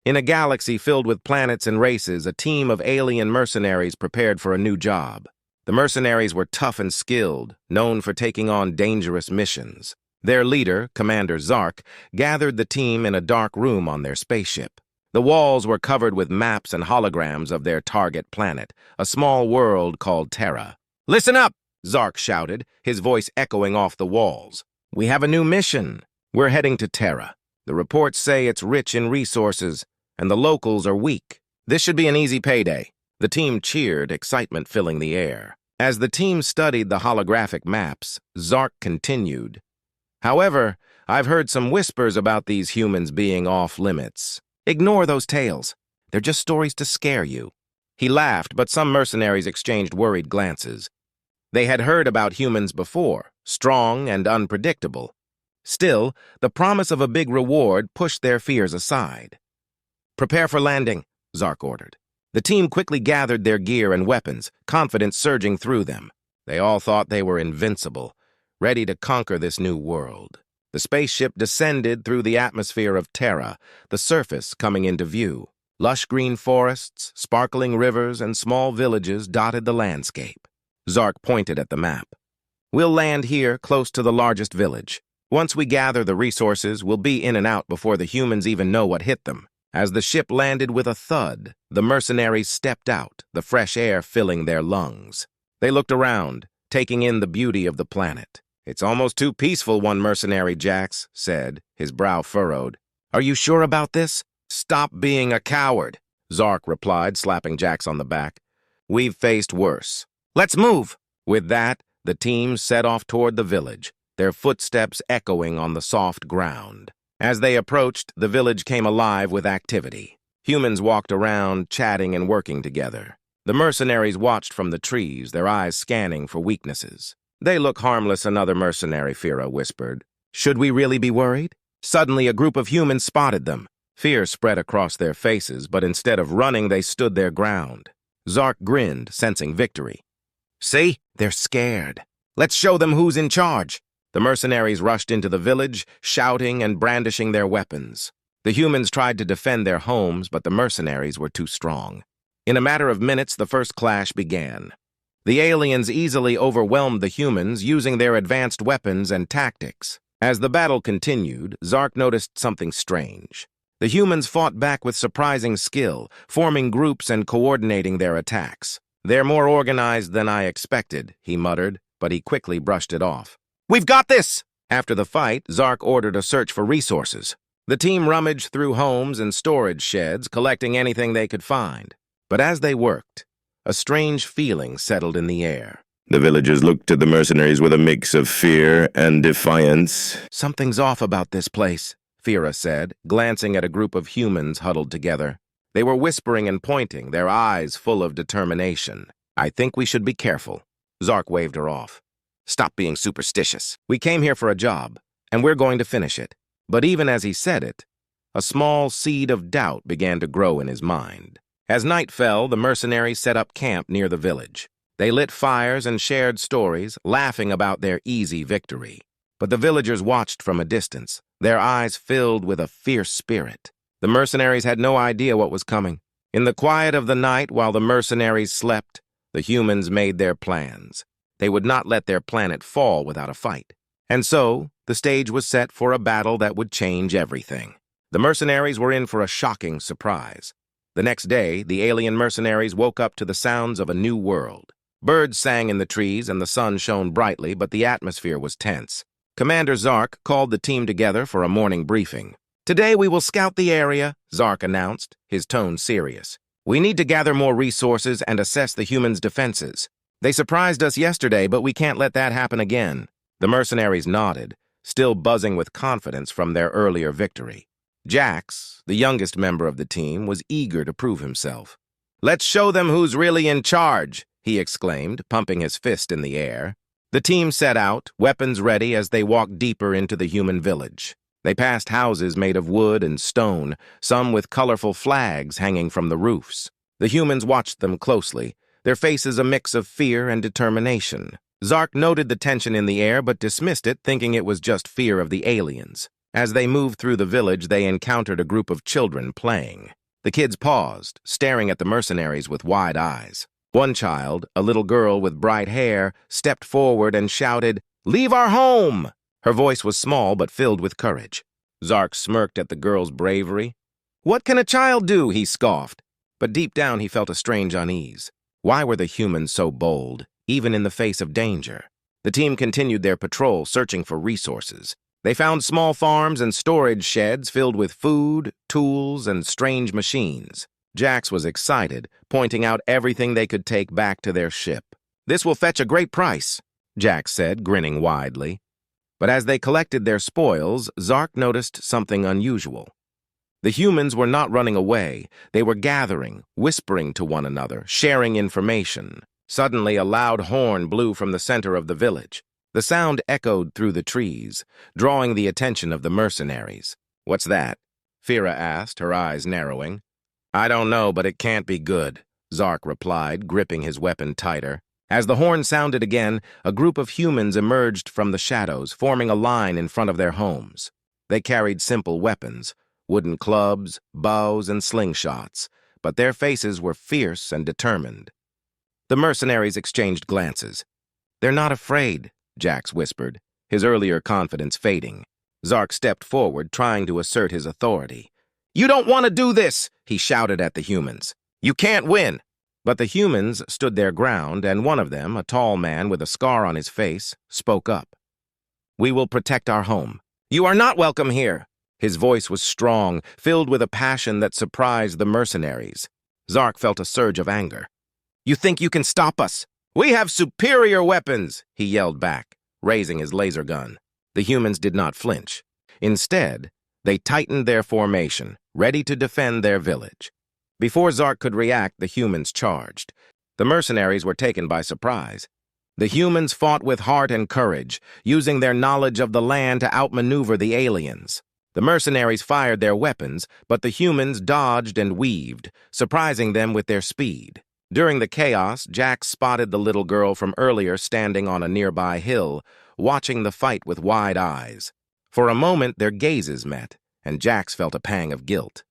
In a galaxy filled with planets and races, a team of alien mercenaries prepared for a new job. The mercenaries were tough and skilled, known for taking on dangerous missions. Their leader, Commander Zark, gathered the team in a dark room on their spaceship. The walls were covered with maps and holograms of their target planet, a small world called Terra. "Listen up!" Zark shouted, his voice echoing off the walls. "We have a new mission. We're heading to Terra. The reports say it's rich in resources, and the locals are weak. This should be an easy payday." The team cheered, excitement filling the air. As the team studied the holographic maps, Zark continued. "However, I've heard some whispers about these humans being off-limits. Ignore those tales. They're just stories to scare you." He laughed, but some mercenaries exchanged worried glances. They had heard about humans before, strong and unpredictable. Still, the promise of a big reward pushed their fears aside. "Prepare for landing," Zark ordered. The team quickly gathered their gear and weapons, confidence surging through them. They all thought they were invincible, ready to conquer this new world. The spaceship descended through the atmosphere of Terra, the surface coming into view. Lush green forests, sparkling rivers, and small villages dotted the landscape. Zark pointed at the map. "We'll land here, close to the largest village. Once we gather the resources, we'll be in and out before the humans even know what hit them." As the ship landed with a thud, the mercenaries stepped out, the fresh air filling their lungs. They looked around, taking in the beauty of the planet. "It's almost too peaceful," one mercenary, Jax, said, his brow furrowed. "Are you sure about this?" "Stop being a coward," Zark replied, slapping Jax on the back. "We've faced worse. Let's move." With that, the team set off toward the village, their footsteps echoing on the soft ground. As they approached, the village came alive with activity. Humans walked around, chatting and working together. The mercenaries watched from the trees, their eyes scanning for weaknesses. "They look harmless," another mercenary, Fira, whispered. "Should we really be worried?" Suddenly, a group of humans spotted them. Fear spread across their faces, but instead of running, they stood their ground. Zark grinned, sensing victory. "See? They're scared. Let's show them who's in charge." The mercenaries rushed into the village, shouting and brandishing their weapons. The humans tried to defend their homes, but the mercenaries were too strong. In a matter of minutes, the first clash began. The aliens easily overwhelmed the humans, using their advanced weapons and tactics. As the battle continued, Zark noticed something strange. The humans fought back with surprising skill, forming groups and coordinating their attacks. "They're more organized than I expected," he muttered, but he quickly brushed it off. "We've got this!" After the fight, Zark ordered a search for resources. The team rummaged through homes and storage sheds, collecting anything they could find. But as they worked, a strange feeling settled in the air. The villagers looked at the mercenaries with a mix of fear and defiance. "Something's off about this place," Fira said, glancing at a group of humans huddled together. They were whispering and pointing, their eyes full of determination. "I think we should be careful." Zark waved her off. "Stop being superstitious. We came here for a job, and we're going to finish it." But even as he said it, a small seed of doubt began to grow in his mind. As night fell, the mercenaries set up camp near the village. They lit fires and shared stories, laughing about their easy victory. But the villagers watched from a distance, their eyes filled with a fierce spirit. The mercenaries had no idea what was coming. In the quiet of the night, while the mercenaries slept, the humans made their plans. They would not let their planet fall without a fight. And so, the stage was set for a battle that would change everything. The mercenaries were in for a shocking surprise. The next day, the alien mercenaries woke up to the sounds of a new world. Birds sang in the trees and the sun shone brightly, but the atmosphere was tense. Commander Zark called the team together for a morning briefing. "Today we will scout the area," Zark announced, his tone serious. "We need to gather more resources and assess the humans' defenses. They surprised us yesterday, but we can't let that happen again." The mercenaries nodded, still buzzing with confidence from their earlier victory. Jax, the youngest member of the team, was eager to prove himself. "Let's show them who's really in charge," he exclaimed, pumping his fist in the air. The team set out, weapons ready as they walked deeper into the human village. They passed houses made of wood and stone, some with colorful flags hanging from the roofs. The humans watched them closely, their faces a mix of fear and determination. Zark noted the tension in the air but dismissed it, thinking it was just fear of the aliens. As they moved through the village, they encountered a group of children playing. The kids paused, staring at the mercenaries with wide eyes. One child, a little girl with bright hair, stepped forward and shouted, "Leave our home!" Her voice was small but filled with courage. Zark smirked at the girl's bravery. "What can a child do?" he scoffed. But deep down he felt a strange unease. Why were the humans so bold, even in the face of danger? The team continued their patrol, searching for resources. They found small farms and storage sheds filled with food, tools, and strange machines. Jax was excited, pointing out everything they could take back to their ship. "This will fetch a great price," Jax said, grinning widely. But as they collected their spoils, Zark noticed something unusual. The humans were not running away. They were gathering, whispering to one another, sharing information. Suddenly, a loud horn blew from the center of the village. The sound echoed through the trees, drawing the attention of the mercenaries. "What's that?" Fira asked, her eyes narrowing. "I don't know, but it can't be good," Zark replied, gripping his weapon tighter. As the horn sounded again, a group of humans emerged from the shadows, forming a line in front of their homes. They carried simple weapons, wooden clubs, bows, and slingshots, but their faces were fierce and determined. The mercenaries exchanged glances. "They're not afraid," Jax whispered, his earlier confidence fading. Zark stepped forward, trying to assert his authority. "You don't want to do this!" he shouted at the humans. "You can't win!" But the humans stood their ground, and one of them, a tall man with a scar on his face, spoke up. "We will protect our home." "You are not welcome here!" His voice was strong, filled with a passion that surprised the mercenaries. Zark felt a surge of anger. "You think you can stop us?" "We have superior weapons," he yelled back, raising his laser gun. The humans did not flinch. Instead, they tightened their formation, ready to defend their village. Before Zark could react, the humans charged. The mercenaries were taken by surprise. The humans fought with heart and courage, using their knowledge of the land to outmaneuver the aliens. The mercenaries fired their weapons, but the humans dodged and weaved, surprising them with their speed. During the chaos, Jax spotted the little girl from earlier standing on a nearby hill, watching the fight with wide eyes. For a moment, their gazes met, and Jax felt a pang of guilt.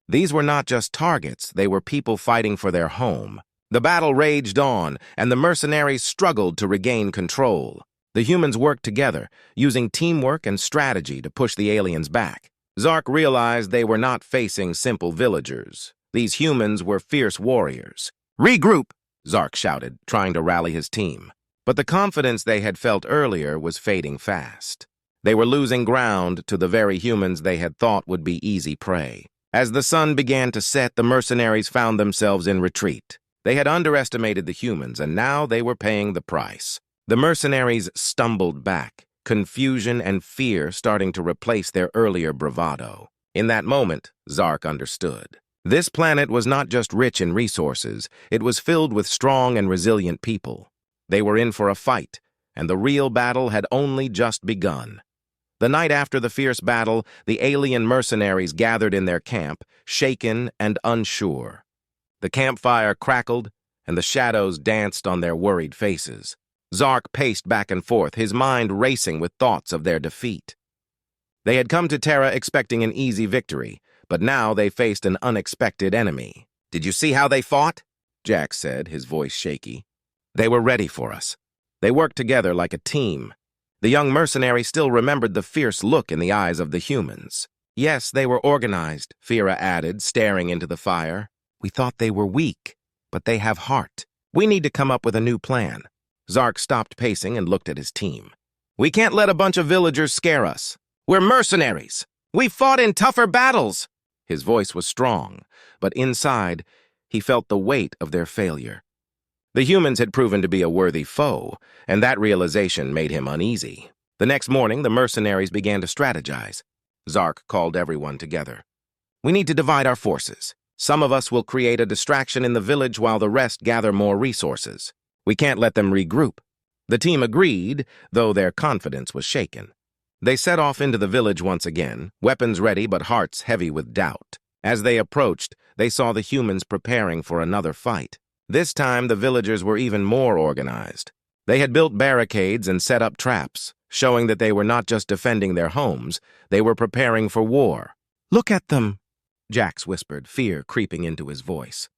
These were not just targets, they were people fighting for their home. The battle raged on, and the mercenaries struggled to regain control. The humans worked together, using teamwork and strategy to push the aliens back. Zark realized they were not facing simple villagers. These humans were fierce warriors. "Regroup!" Zark shouted, trying to rally his team. But the confidence they had felt earlier was fading fast. They were losing ground to the very humans they had thought would be easy prey. As the sun began to set, the mercenaries found themselves in retreat. They had underestimated the humans, and now they were paying the price. The mercenaries stumbled back, confusion and fear starting to replace their earlier bravado. In that moment, Zark understood. This planet was not just rich in resources, it was filled with strong and resilient people. They were in for a fight, and the real battle had only just begun. The night after the fierce battle, the alien mercenaries gathered in their camp, shaken and unsure. The campfire crackled, and the shadows danced on their worried faces. Zark paced back and forth, his mind racing with thoughts of their defeat. They had come to Terra expecting an easy victory, but now they faced an unexpected enemy. "Did you see how they fought?" Jax said, his voice shaky. "They were ready for us. They worked together like a team." The young mercenary still remembered the fierce look in the eyes of the humans. "Yes, they were organized," Fira added, staring into the fire. "We thought they were weak, but they have heart. We need to come up with a new plan." Zark stopped pacing and looked at his team. "We can't let a bunch of villagers scare us. We're mercenaries. We fought in tougher battles." His voice was strong, but inside, he felt the weight of their failure. The humans had proven to be a worthy foe, and that realization made him uneasy. The next morning, the mercenaries began to strategize. Zark called everyone together. "We need to divide our forces. Some of us will create a distraction in the village while the rest gather more resources. We can't let them regroup." The team agreed, though their confidence was shaken. They set off into the village once again, weapons ready but hearts heavy with doubt. As they approached, they saw the humans preparing for another fight. This time, the villagers were even more organized. They had built barricades and set up traps, showing that they were not just defending their homes, they were preparing for war. "Look at them," Jax whispered, fear creeping into his voice.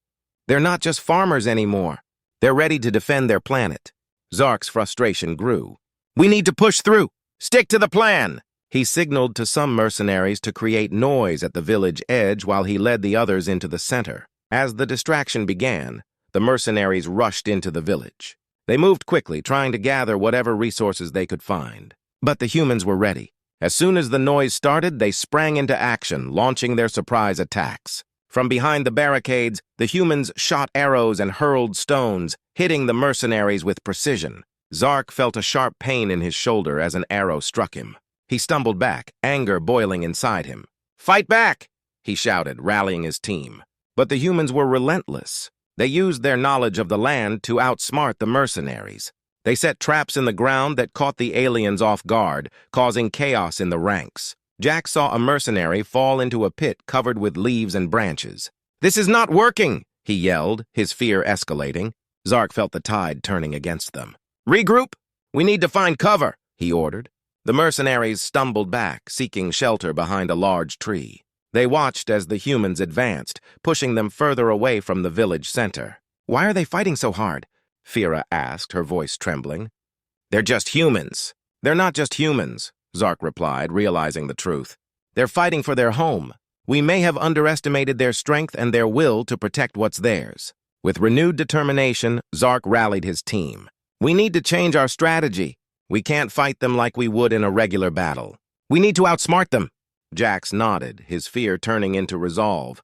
"They're not just farmers anymore. They're ready to defend their planet." Zark's frustration grew. "We need to push through. Stick to the plan." He signaled to some mercenaries to create noise at the village edge while he led the others into the center. As the distraction began, the mercenaries rushed into the village. They moved quickly, trying to gather whatever resources they could find. But the humans were ready. As soon as the noise started, they sprang into action, launching their surprise attacks. From behind the barricades, the humans shot arrows and hurled stones, hitting the mercenaries with precision. Zark felt a sharp pain in his shoulder as an arrow struck him. He stumbled back, anger boiling inside him. "Fight back!" he shouted, rallying his team. But the humans were relentless. They used their knowledge of the land to outsmart the mercenaries. They set traps in the ground that caught the aliens off guard, causing chaos in the ranks. Jack saw a mercenary fall into a pit covered with leaves and branches. "This is not working!" he yelled, his fear escalating. Zark felt the tide turning against them. "Regroup! We need to find cover!" he ordered. The mercenaries stumbled back, seeking shelter behind a large tree. They watched as the humans advanced, pushing them further away from the village center. "Why are they fighting so hard?" Fira asked, her voice trembling. "They're just humans." "They're not just humans," Zark replied, realizing the truth. "They're fighting for their home. We may have underestimated their strength and their will to protect what's theirs." With renewed determination, Zark rallied his team. "We need to change our strategy. We can't fight them like we would in a regular battle. We need to outsmart them." Jax nodded, his fear turning into resolve.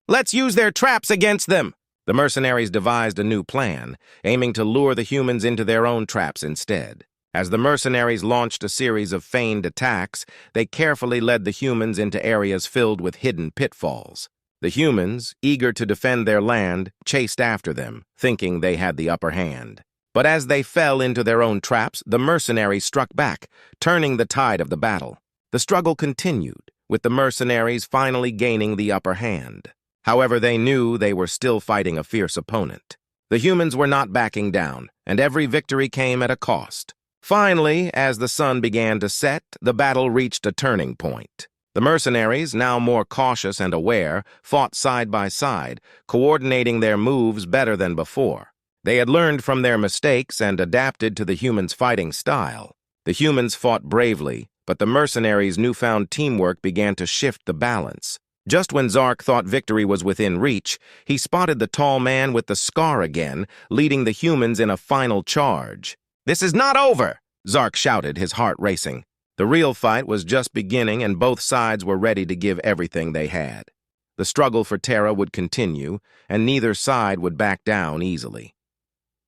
"Let's use their traps against them." The mercenaries devised a new plan, aiming to lure the humans into their own traps instead. As the mercenaries launched a series of feigned attacks, they carefully led the humans into areas filled with hidden pitfalls. The humans, eager to defend their land, chased after them, thinking they had the upper hand. But as they fell into their own traps, the mercenaries struck back, turning the tide of the battle. The struggle continued, with the mercenaries finally gaining the upper hand. However, they knew they were still fighting a fierce opponent. The humans were not backing down, and every victory came at a cost. Finally, as the sun began to set, the battle reached a turning point. The mercenaries, now more cautious and aware, fought side by side, coordinating their moves better than before. They had learned from their mistakes and adapted to the humans' fighting style. The humans fought bravely, but the mercenaries' newfound teamwork began to shift the balance. Just when Zark thought victory was within reach, he spotted the tall man with the scar again, leading the humans in a final charge. "This is not over!" Zark shouted, his heart racing. The real fight was just beginning, and both sides were ready to give everything they had. The struggle for Terra would continue, and neither side would back down easily.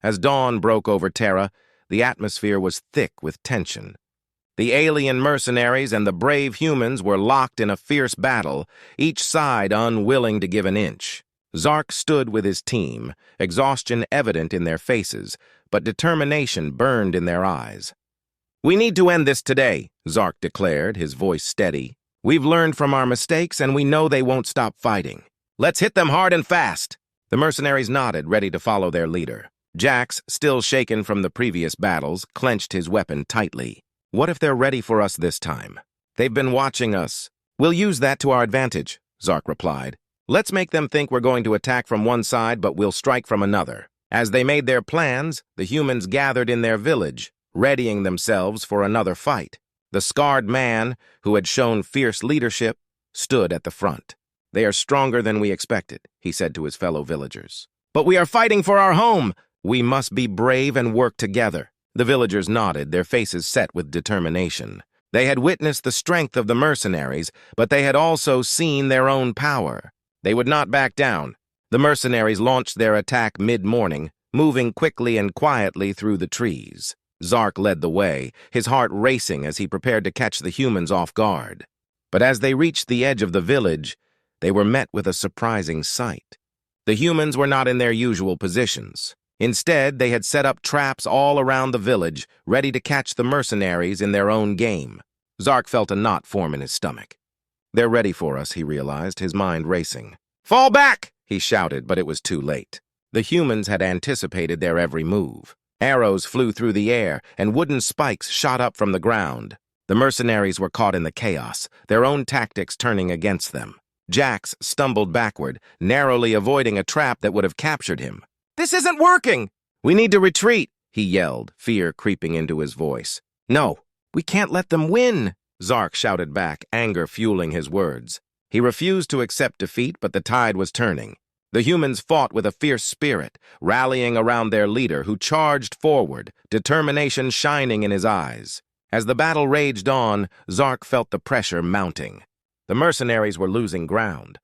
As dawn broke over Terra, the atmosphere was thick with tension. The alien mercenaries and the brave humans were locked in a fierce battle, each side unwilling to give an inch. Zark stood with his team, exhaustion evident in their faces, but determination burned in their eyes. "We need to end this today," Zark declared, his voice steady. "We've learned from our mistakes, and we know they won't stop fighting. Let's hit them hard and fast." The mercenaries nodded, ready to follow their leader. Jax, still shaken from the previous battles, clenched his weapon tightly. "What if they're ready for us this time? They've been watching us." "We'll use that to our advantage," Zark replied. "Let's make them think we're going to attack from one side, but we'll strike from another." As they made their plans, the humans gathered in their village, readying themselves for another fight. The scarred man, who had shown fierce leadership, stood at the front. "They are stronger than we expected," he said to his fellow villagers. "But we are fighting for our home! We must be brave and work together." The villagers nodded, their faces set with determination. They had witnessed the strength of the mercenaries, but they had also seen their own power. They would not back down. The mercenaries launched their attack mid-morning, moving quickly and quietly through the trees. Zark led the way, his heart racing as he prepared to catch the humans off guard. But as they reached the edge of the village, they were met with a surprising sight. The humans were not in their usual positions. Instead, they had set up traps all around the village, ready to catch the mercenaries in their own game. Zark felt a knot form in his stomach. "They're ready for us," he realized, his mind racing. "Fall back!" he shouted, but it was too late. The humans had anticipated their every move. Arrows flew through the air, and wooden spikes shot up from the ground. The mercenaries were caught in the chaos, their own tactics turning against them. Jax stumbled backward, narrowly avoiding a trap that would have captured him. "This isn't working! We need to retreat," he yelled, fear creeping into his voice. "No, we can't let them win," Zark shouted back, anger fueling his words. He refused to accept defeat, but the tide was turning. The humans fought with a fierce spirit, rallying around their leader, who charged forward, determination shining in his eyes. As the battle raged on, Zark felt the pressure mounting. The mercenaries were losing ground.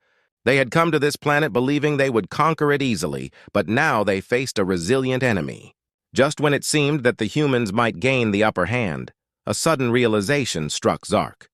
They had come to this planet believing they would conquer it easily, but now they faced a resilient enemy. Just when it seemed that the humans might gain the upper hand, a sudden realization struck Zark.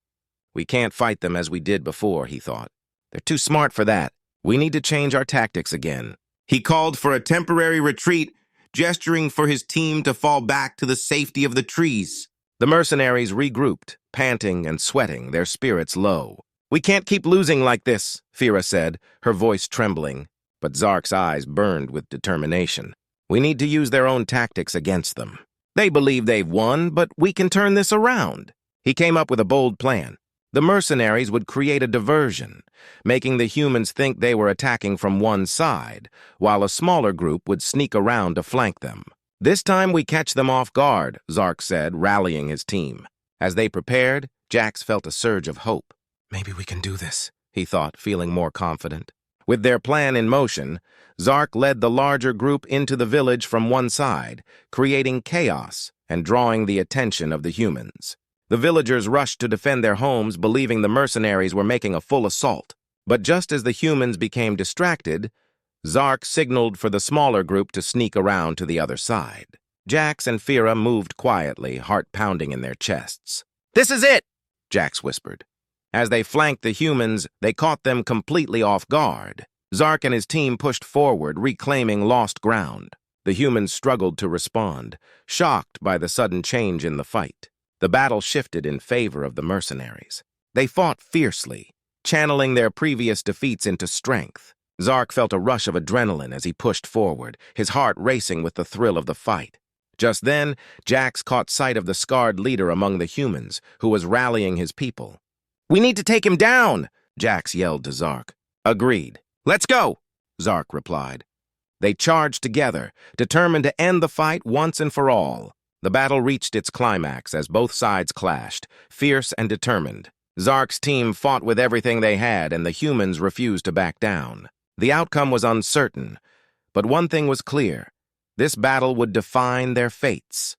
"We can't fight them as we did before," he thought. "They're too smart for that. We need to change our tactics again." He called for a temporary retreat, gesturing for his team to fall back to the safety of the trees. The mercenaries regrouped, panting and sweating, their spirits low. "We can't keep losing like this," Fira said, her voice trembling. But Zark's eyes burned with determination. "We need to use their own tactics against them. They believe they've won, but we can turn this around." He came up with a bold plan. The mercenaries would create a diversion, making the humans think they were attacking from one side, while a smaller group would sneak around to flank them. "This time we catch them off guard," Zark said, rallying his team. As they prepared, Jax felt a surge of hope. "Maybe we can do this," he thought, feeling more confident. With their plan in motion, Zark led the larger group into the village from one side, creating chaos and drawing the attention of the humans. The villagers rushed to defend their homes, believing the mercenaries were making a full assault. But just as the humans became distracted, Zark signaled for the smaller group to sneak around to the other side. Jax and Fira moved quietly, heart pounding in their chests. "This is it," Jax whispered. As they flanked the humans, they caught them completely off guard. Zark and his team pushed forward, reclaiming lost ground. The humans struggled to respond, shocked by the sudden change in the fight. The battle shifted in favor of the mercenaries. They fought fiercely, channeling their previous defeats into strength. Zark felt a rush of adrenaline as he pushed forward, his heart racing with the thrill of the fight. Just then, Jax caught sight of the scarred leader among the humans, who was rallying his people. "We need to take him down," Jax yelled to Zark. "Agreed. Let's go," Zark replied. They charged together, determined to end the fight once and for all. The battle reached its climax as both sides clashed, fierce and determined. Zark's team fought with everything they had, and the humans refused to back down. The outcome was uncertain, but one thing was clear. This battle would define their fates.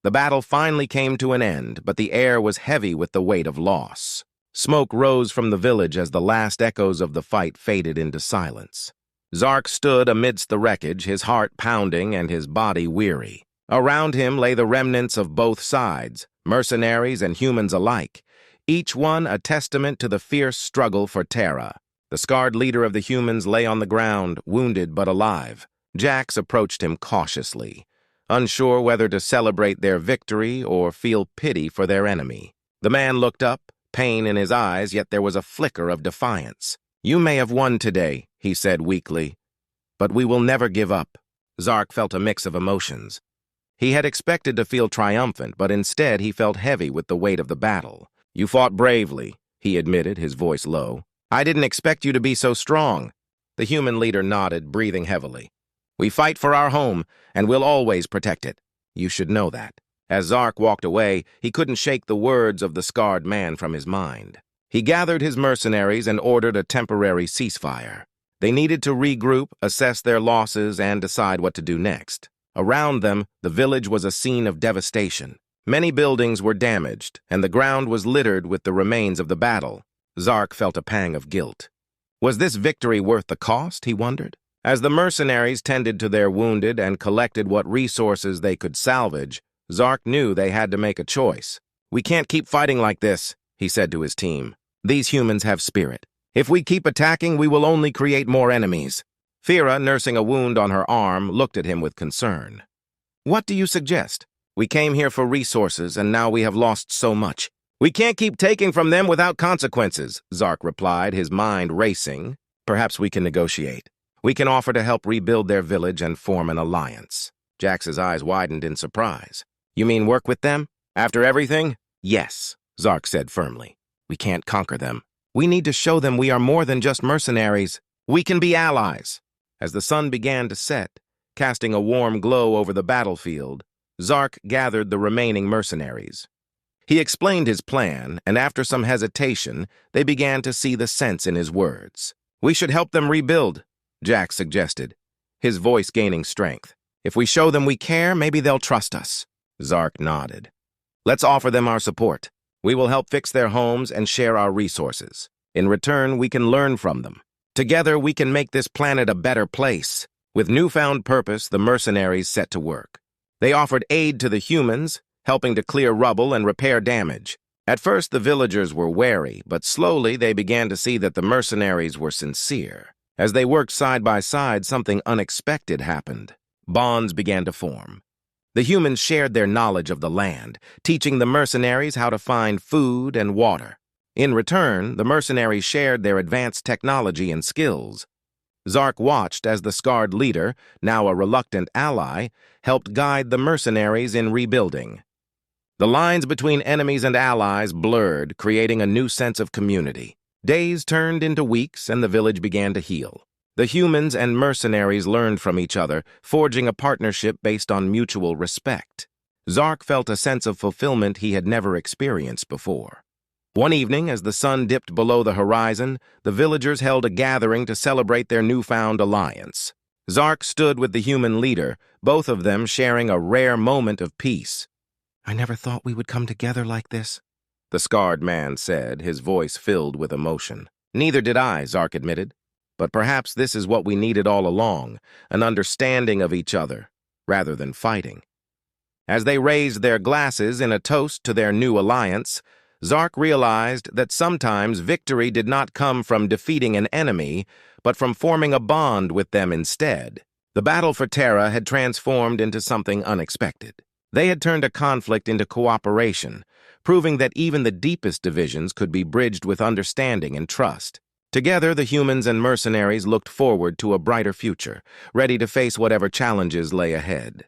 The battle finally came to an end, but the air was heavy with the weight of loss. Smoke rose from the village as the last echoes of the fight faded into silence. Zark stood amidst the wreckage, his heart pounding and his body weary. Around him lay the remnants of both sides, mercenaries and humans alike, each one a testament to the fierce struggle for Terra. The scarred leader of the humans lay on the ground, wounded but alive. Jax approached him cautiously, unsure whether to celebrate their victory or feel pity for their enemy. The man looked up, pain in his eyes, yet there was a flicker of defiance. "You may have won today," he said weakly, "but we will never give up." Zark felt a mix of emotions. He had expected to feel triumphant, but instead he felt heavy with the weight of the battle. "You fought bravely," he admitted, his voice low. "I didn't expect you to be so strong." The human leader nodded, breathing heavily. "We fight for our home, and we'll always protect it. You should know that." As Zark walked away, he couldn't shake the words of the scarred man from his mind. He gathered his mercenaries and ordered a temporary ceasefire. They needed to regroup, assess their losses, and decide what to do next. Around them, the village was a scene of devastation. Many buildings were damaged, and the ground was littered with the remains of the battle. Zark felt a pang of guilt. Was this victory worth the cost, he wondered? As the mercenaries tended to their wounded and collected what resources they could salvage, Zark knew they had to make a choice. "We can't keep fighting like this," he said to his team. "These humans have spirit. If we keep attacking, we will only create more enemies." Fira, nursing a wound on her arm, looked at him with concern. "What do you suggest? We came here for resources, and now we have lost so much." "We can't keep taking from them without consequences," Zark replied, his mind racing. "Perhaps we can negotiate. We can offer to help rebuild their village and form an alliance." Jax's eyes widened in surprise. You mean work with them? After everything? Yes, Zark said firmly. We can't conquer them. We need to show them we are more than just mercenaries. We can be allies. As the sun began to set, casting a warm glow over the battlefield, Zark gathered the remaining mercenaries. He explained his plan, and after some hesitation, they began to see the sense in his words. We should help them rebuild, Jax suggested, his voice gaining strength. If we show them we care, maybe they'll trust us. Zark nodded. Let's offer them our support. We will help fix their homes and share our resources. In return, we can learn from them. Together, we can make this planet a better place. With newfound purpose, the mercenaries set to work. They offered aid to the humans, helping to clear rubble and repair damage. At first, the villagers were wary, but slowly they began to see that the mercenaries were sincere. As they worked side by side, something unexpected happened. Bonds began to form. The humans shared their knowledge of the land, teaching the mercenaries how to find food and water. In return, the mercenaries shared their advanced technology and skills. Zark watched as the scarred leader, now a reluctant ally, helped guide the mercenaries in rebuilding. The lines between enemies and allies blurred, creating a new sense of community. Days turned into weeks, and the village began to heal. The humans and mercenaries learned from each other, forging a partnership based on mutual respect. Zark felt a sense of fulfillment he had never experienced before. One evening, as the sun dipped below the horizon, the villagers held a gathering to celebrate their newfound alliance. Zark stood with the human leader, both of them sharing a rare moment of peace. I never thought we would come together like this, the scarred man said, his voice filled with emotion. Neither did I, Zark admitted. But perhaps this is what we needed all along, an understanding of each other, rather than fighting. As they raised their glasses in a toast to their new alliance, Zark realized that sometimes victory did not come from defeating an enemy, but from forming a bond with them instead. The battle for Terra had transformed into something unexpected. They had turned a conflict into cooperation, proving that even the deepest divisions could be bridged with understanding and trust. Together, the humans and mercenaries looked forward to a brighter future, ready to face whatever challenges lay ahead.